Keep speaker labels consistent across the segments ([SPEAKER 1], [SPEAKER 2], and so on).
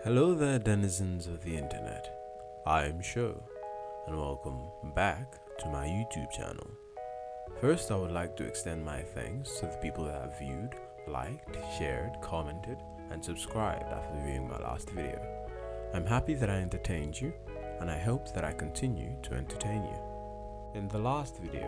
[SPEAKER 1] Hello there, denizens of the internet. I'm Sho, and welcome back to my YouTube channel. First, I would like to extend my thanks to the people that have viewed, liked, shared, commented, and subscribed after viewing my last video. I'm happy that I entertained you, and I hope that I continue to entertain you. In the last video,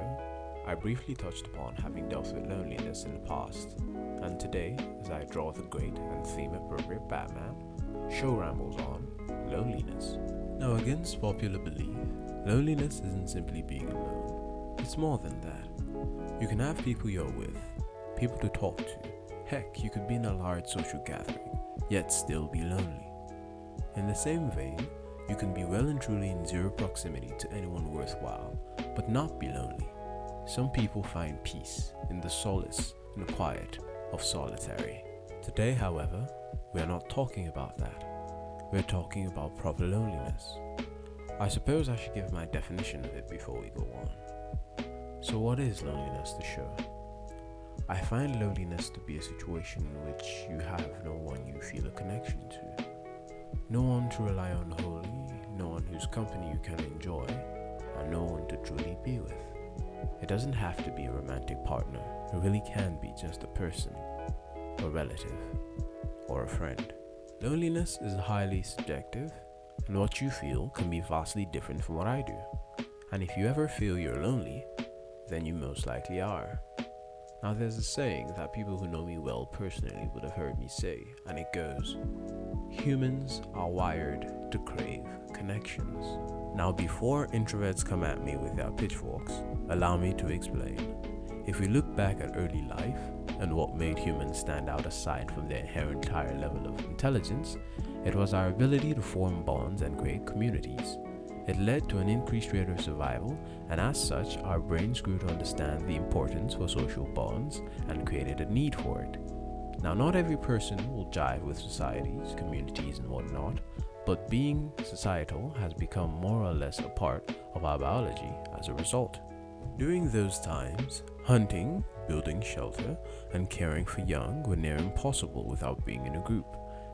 [SPEAKER 1] I briefly touched upon having dealt with loneliness in the past, and today, as I draw the great and theme-appropriate Batman, Show Rambles on loneliness. Now, against popular belief, loneliness isn't simply being alone. It's more than that. You can have people you're with, people to talk to. Heck, you could be in a large social gathering, yet still be lonely. In the same vein, you can be well and truly in zero proximity to anyone worthwhile, but not be lonely. Some people find peace in the solace and the quiet of solitary. Today, however, we are not talking about that. We're talking about proper loneliness. I suppose I should give my definition of it before we go on. So what is loneliness to Show? I find loneliness to be a situation in which you have no one you feel a connection to. No one to rely on wholly, no one whose company you can enjoy, and no one to truly be with. It doesn't have to be a romantic partner. It really can be just a person, a relative, or a friend. Loneliness is highly subjective, and what you feel can be vastly different from what I do. And if you ever feel you're lonely, then you most likely are. Now, there's a saying that people who know me well personally would have heard me say, and it goes, humans are wired to crave connections. Now, before introverts come at me with their pitchforks, allow me to explain. If we look back at early life and what made humans stand out aside from their inherent higher level of intelligence, it was our ability to form bonds and create communities. It led to an increased rate of survival, and as such, our brains grew to understand the importance for social bonds and created a need for it. Now, not every person will jive with societies, communities, and whatnot, but being societal has become more or less a part of our biology as a result. During those times, hunting, building shelter, and caring for young were near impossible without being in a group,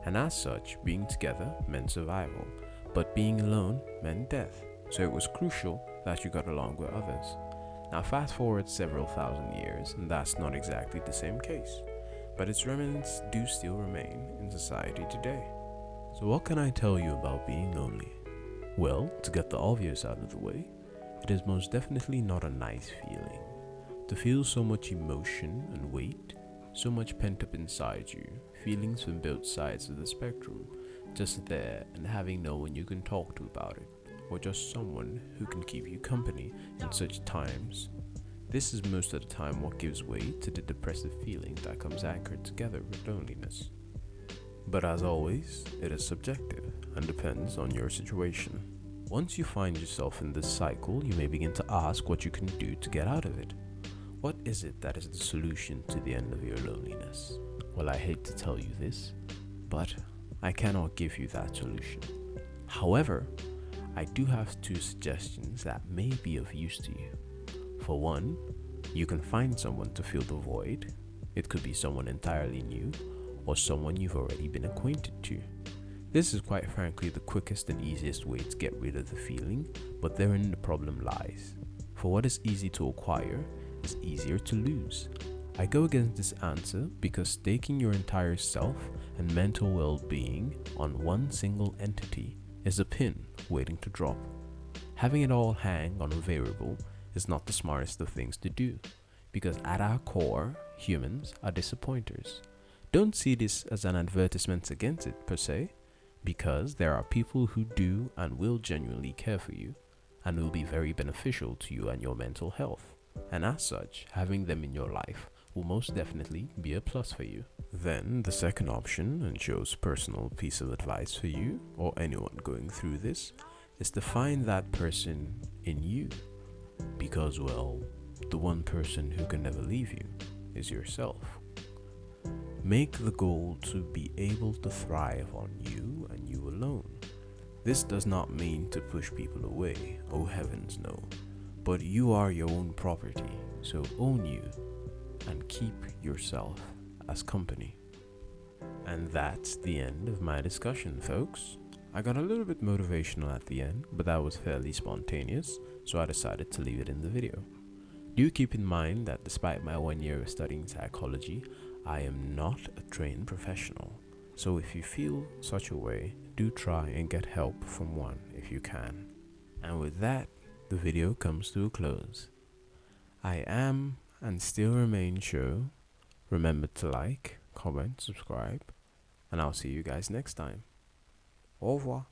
[SPEAKER 1] and as such, being together meant survival, but being alone meant death, so it was crucial that you got along with others. Now fast forward several thousand years, and that's not exactly the same case, but its remnants do still remain in society today. So what can I tell you about being lonely? Well, to get the obvious out of the way, it is most definitely not a nice feeling. To feel so much emotion and weight, so much pent up inside you, feelings from both sides of the spectrum, just there and having no one you can talk to about it, or just someone who can keep you company in such times. This is most of the time what gives way to the depressive feeling that comes anchored together with loneliness. But as always, it is subjective and depends on your situation. Once you find yourself in this cycle, you may begin to ask what you can do to get out of it. What is it that is the solution to the end of your loneliness? Well, I hate to tell you this, but I cannot give you that solution. However, I do have two suggestions that may be of use to you. For one, you can find someone to fill the void. It could be someone entirely new, or someone you've already been acquainted to. This is quite frankly the quickest and easiest way to get rid of the feeling, but therein the problem lies. For what is easy to acquire is easier to lose. I go against this answer because staking your entire self and mental well-being on one single entity is a pin waiting to drop. Having it all hang on a variable is not the smartest of things to do, because at our core, humans are disappointers. Don't see this as an advertisement against it per se, because there are people who do and will genuinely care for you and will be very beneficial to you and your mental health, and as such, having them in your life will most definitely be a plus for you. Then the second option, and Joe's personal piece of advice for you or anyone going through this, is to find that person in you, because well, the one person who can never leave you is yourself. Make the goal to be able to thrive on you and you alone. This does not mean to push people away, oh heavens no, but you are your own property, so own you and keep yourself as company. And that's the end of my discussion, folks. I got a little bit motivational at the end, but that was fairly spontaneous, so I decided to leave it in the video. Do keep in mind that despite my 1 year of studying psychology, I am not a trained professional. So if you feel such a way, do try and get help from one if you can. And with that, the video comes to a close. I am and still remain Show. Remember to like, comment, subscribe, and I'll see you guys next time. Au revoir.